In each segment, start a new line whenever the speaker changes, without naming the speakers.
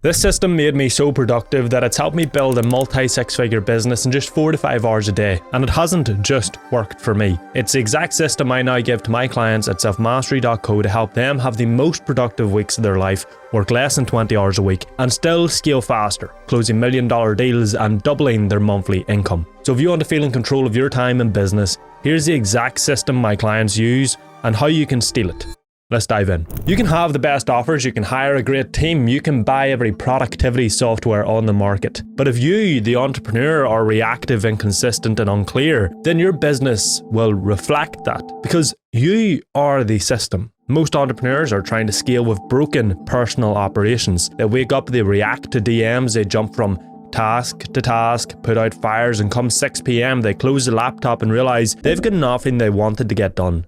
This system made me so productive that it's helped me build a multi-six-figure business in just 4 to 5 hours a day. And it hasn't just worked for me. It's the exact system I now give to my clients at selfmastery.co to help them have the most productive weeks of their life, work less than 20 hours a week, and still scale faster, closing $1 million deals and doubling their monthly income. So if you want to feel in control of your time and business, here's the exact system my clients use and how you can steal it. Let's dive in. You can have the best offers, you can hire a great team, you can buy every productivity software on the market. But if you, the entrepreneur, are reactive, inconsistent, and unclear, then your business will reflect that because you are the system. Most entrepreneurs are trying to scale with broken personal operations. They wake up, they react to DMs, they jump from task to task, put out fires, and come 6 p.m. they close the laptop and realize they've got nothing they wanted to get done.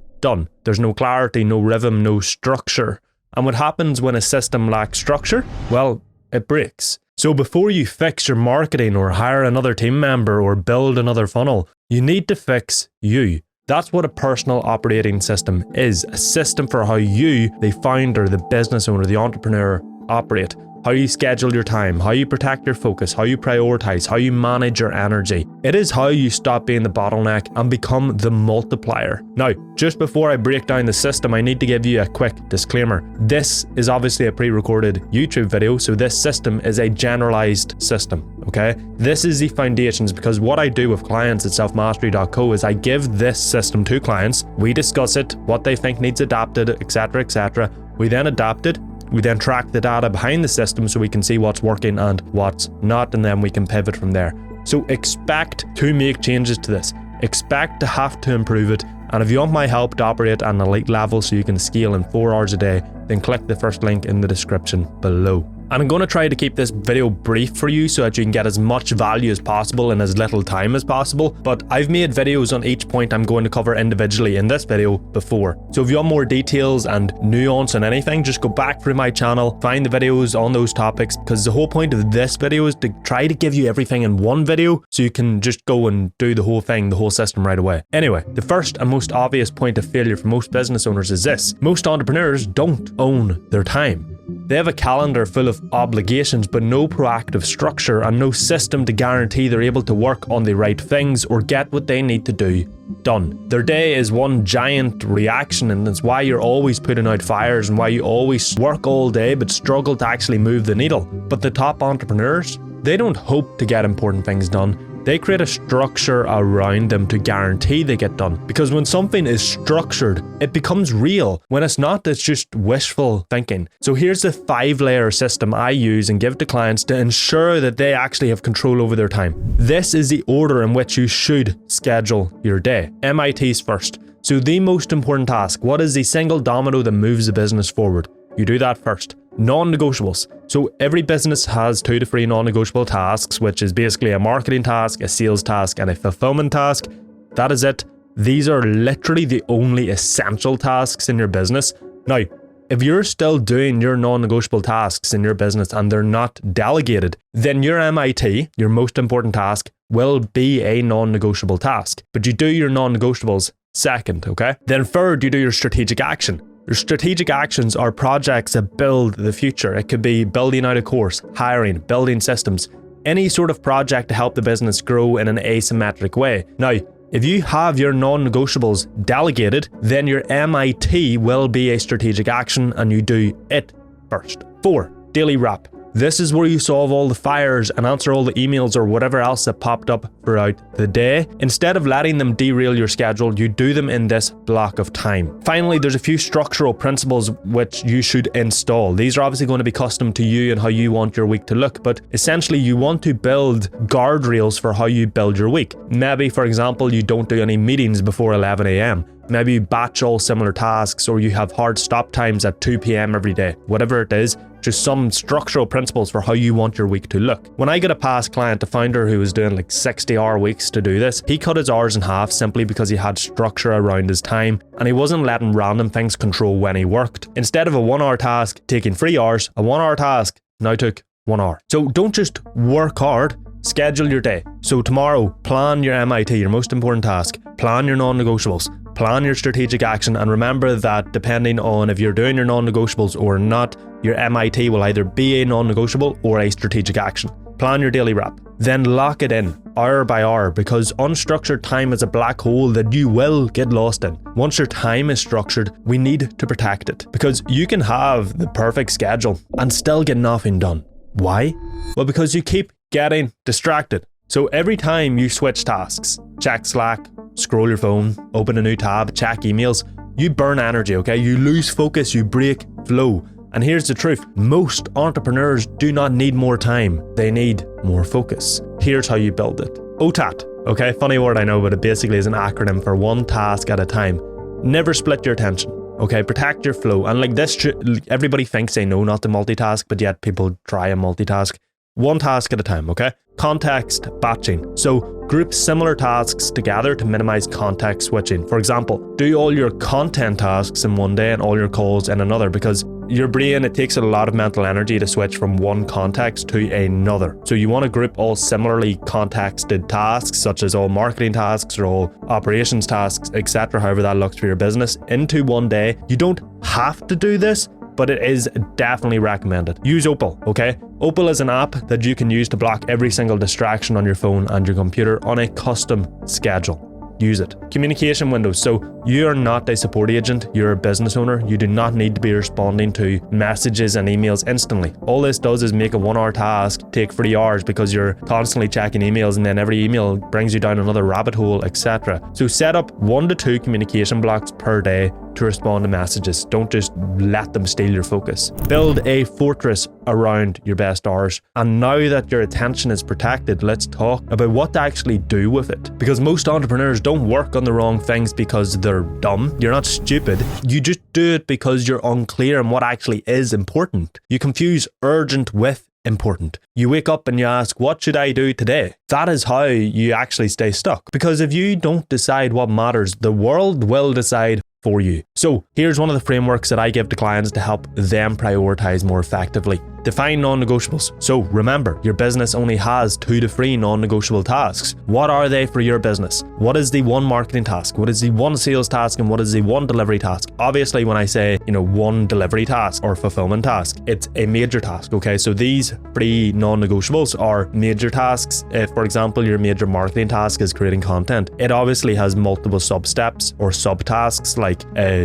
There's no clarity, no rhythm, no structure. And what happens when a system lacks structure? Well, it breaks. So before you fix your marketing or hire another team member or build another funnel, you need to fix you. That's what a personal operating system is. A system for how you, the founder, the business owner, the entrepreneur, operate. How you schedule your time, how you protect your focus, how you prioritize, how you manage your energy. It is how you stop being the bottleneck and become the multiplier. Now, just before I break down the system, I need to give you a quick disclaimer. This is obviously a pre-recorded YouTube video, so this system is a generalized system, okay? This is the foundations because what I do with clients at selfmastery.co is I give this system to clients, we discuss it, what they think needs adapted, etc., etc. We then adapt it. We then track the data behind the system so we can see what's working and what's not, and then we can pivot from there. So expect to make changes to this. Expect to have to improve it. And if you want my help to operate at an elite level so you can scale in 4 hours a day, then click the first link in the description below. And I'm going to try to keep this video brief for you so that you can get as much value as possible in as little time as possible. But I've made videos on each point I'm going to cover individually in this video before. So if you want more details and nuance on anything, just go back through my channel, find the videos on those topics, because the whole point of this video is to try to give you everything in one video so you can just go and do the whole thing, the whole system right away. Anyway, the first and most obvious point of failure for most business owners is this. Most entrepreneurs don't own their time. They have a calendar full of obligations but no proactive structure and no system to guarantee they're able to work on the right things or get what they need to do done. Their day is one giant reaction, and that's why you're always putting out fires and why you always work all day but struggle to actually move the needle. But the top entrepreneurs, they don't hope to get important things done. They create a structure around them to guarantee they get done. Because when something is structured, it becomes real. When it's not, it's just wishful thinking. So here's the 5-layer system I use and give to clients to ensure that they actually have control over their time. This is the order in which you should schedule your day. MIT's first. So the most important task, what is the single domino that moves the business forward? You do that first. Non-negotiables. So every business has 2 to 3 non-negotiable tasks, which is basically a marketing task, a sales task, and a fulfillment task. That is it. These are literally the only essential tasks in your business. Now, if you're still doing your non-negotiable tasks in your business and they're not delegated, then your MIT, your most important task, will be a non-negotiable task. But you do your non-negotiables second, okay? Then third, you do your strategic action. Your strategic actions are projects that build the future. It could be building out a course, hiring, building systems, any sort of project to help the business grow in an asymmetric way. Now, if you have your non-negotiables delegated, then your MIT will be a strategic action and you do it first. 4, daily wrap. This is where you solve all the fires and answer all the emails or whatever else that popped up throughout the day. Instead of letting them derail your schedule, you do them in this block of time. Finally, there's a few structural principles which you should install. These are obviously going to be custom to you and how you want your week to look, but essentially you want to build guardrails for how you build your week. Maybe, for example, you don't do any meetings before 11 a.m. Maybe you batch all similar tasks, or you have hard stop times at 2 p.m. every day. Whatever it is, just some structural principles for how you want your week to look. When I get a past client, a founder who was doing like 60-hour weeks to do this, he cut his hours in half simply because he had structure around his time and he wasn't letting random things control when he worked. Instead of a 1-hour task taking 3 hours, a 1-hour task now took 1 hour. So don't just work hard, schedule your day. So tomorrow, plan your MIT, your most important task, plan your non-negotiables, plan your strategic action, and remember that depending on if you're doing your non-negotiables or not, Your MIT will either be a non-negotiable or a strategic action. Plan your daily wrap. Then lock it in, hour by hour, because unstructured time is a black hole that you will get lost in. Once your time is structured, we need to protect it, because you can have the perfect schedule and still get nothing done. Why? Well, because you keep getting distracted. So every time you switch tasks, check Slack, scroll your phone, open a new tab, check emails, you burn energy, okay? You lose focus, you break flow. And here's the truth, most entrepreneurs do not need more time, they need more focus. Here's how you build it. OTAT, okay? Funny word I know, but it basically is an acronym for one task at a time. Never split your attention, okay? Protect your flow. And like this, everybody thinks they know not to multitask, but yet people try and multitask. One task at a time, okay? Context batching. So group similar tasks together to minimize context switching. For example, do all your content tasks in one day and all your calls in another, because your brain, it takes a lot of mental energy to switch from one context to another. So you want to group all similarly contexted tasks, such as all marketing tasks or all operations tasks, etc., however that looks for your business, into one day. You don't have to do this, but it is definitely recommended. Use Opal, okay? Opal is an app that you can use to block every single distraction on your phone and your computer on a custom schedule. Use it. Communication windows. So you are not a support agent, you're a business owner. You do not need to be responding to messages and emails instantly. All this does is make a 1 hour task take 3 hours because you're constantly checking emails, and then every email brings you down another rabbit hole, etc. So set up 1 to 2 communication blocks per day to respond to messages. Don't just let them steal your focus. Build a fortress around your best hours. And now that your attention is protected, let's talk about what to actually do with it. Because most entrepreneurs don't work on the wrong things because they're dumb. You're not stupid. You just do it because you're unclear on what actually is important. You confuse urgent with important. You wake up and you ask, what should I do today? That is how you actually stay stuck. Because if you don't decide what matters, the world will decide for you. So here's one of the frameworks that I give to clients to help them prioritize more effectively. Define non-negotiables. So remember, your business only has 2 to 3 non-negotiable tasks. What are they for your business? What is the one marketing task? What is the one sales task? And what is the one delivery task? Obviously, when I say, one delivery task or fulfillment task, it's a major task, okay? So these 3 non-negotiables are major tasks. If, for example, your major marketing task is creating content, it obviously has multiple sub-steps or sub-tasks like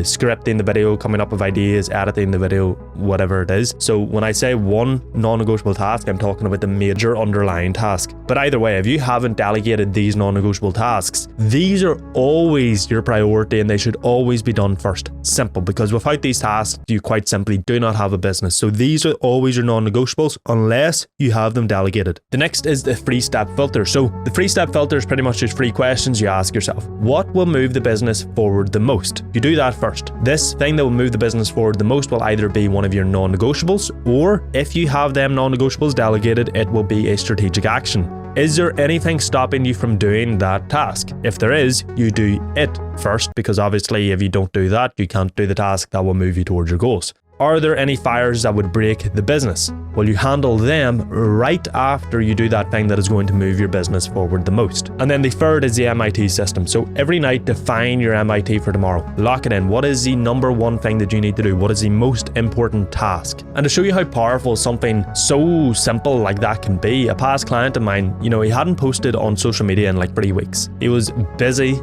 scripting the video, coming up with ideas, editing the video, whatever it is. So when I say one non-negotiable task, I'm talking about the major underlying task. But either way, if you haven't delegated these non-negotiable tasks, these are always your priority and they should always be done first. Simple, because without these tasks, you quite simply do not have a business. So these are always your non-negotiables unless you have them delegated. The next is the 3-step filter. So the 3-step filter is pretty much just 3 questions you ask yourself. What will move the business forward the most? You do that first. This thing that will move the business forward the most will either be one of your non-negotiables, or if you have them non-negotiables delegated, it will be a strategic action. Is there anything stopping you from doing that task? If there is, you do it first, because obviously if you don't do that, you can't do the task that will move you towards your goals. Are there any fires that would break the business? Well, you handle them right after you do that thing that is going to move your business forward the most. And then the third is the MIT system. So every night, define your MIT for tomorrow. Lock it in. What is the number one thing that you need to do? What is the most important task? And to show you how powerful something so simple like that can be, a past client of mine, he hadn't posted on social media in like 3 weeks. He was busy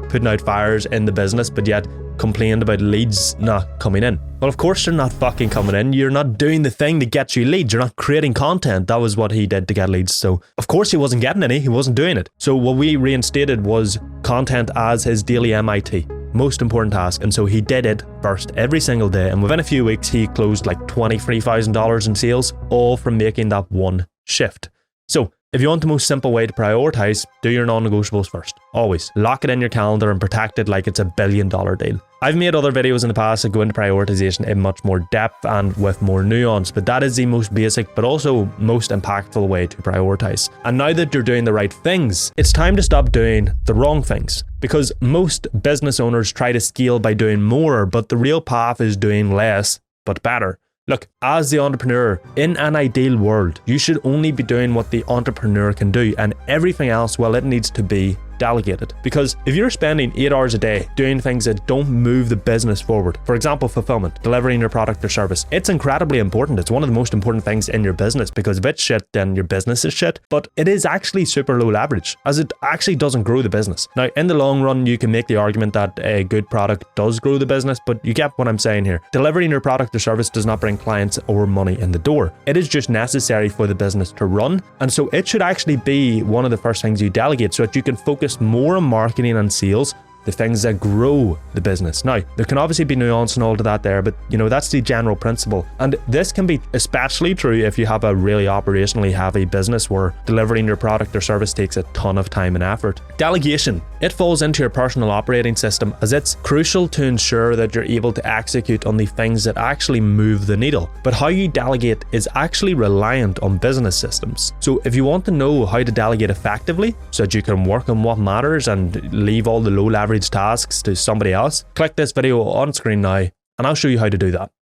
putting out fires in the business, but yet complained about leads not coming in. Well, of course they're not fucking coming in. You're not doing the thing that gets you leads. You're not creating content. That was what he did to get leads. So of course he wasn't getting any. He wasn't doing it. So what we reinstated was content as his daily MIT. Most important task. And so he did it first every single day. And within a few weeks, he closed like $23,000 in sales, all from making that one shift. So if you want the most simple way to prioritize, do your non-negotiables first. Always. Lock it in your calendar and protect it like it's $1 billion deal. I've made other videos in the past that go into prioritization in much more depth and with more nuance, but that is the most basic but also most impactful way to prioritize. And now that you're doing the right things, it's time to stop doing the wrong things. Because most business owners try to scale by doing more, but the real path is doing less, but better. Look, as the entrepreneur, in an ideal world, you should only be doing what the entrepreneur can do, and everything else, well, it needs to be delegate it. Because if you're spending 8 hours a day doing things that don't move the business forward, for example, fulfillment, delivering your product or service, it's incredibly important. It's one of the most important things in your business, because if it's shit, then your business is shit. But it is actually super low leverage, as it actually doesn't grow the business. Now, in the long run, you can make the argument that a good product does grow the business, but you get what I'm saying here. Delivering your product or service does not bring clients or money in the door. It is just necessary for the business to run. And so it should actually be one of the first things you delegate, so that you can focus more on marketing and sales, the things that grow the business. Now, there can obviously be nuance and all to that there, but that's the general principle. And this can be especially true if you have a really operationally heavy business where delivering your product or service takes a ton of time and effort. Delegation. It falls into your personal operating system, as it's crucial to ensure that you're able to execute on the things that actually move the needle. But how you delegate is actually reliant on business systems. So if you want to know how to delegate effectively so that you can work on what matters and leave all the low leverage tasks to somebody else, click this video on screen now and I'll show you how to do that.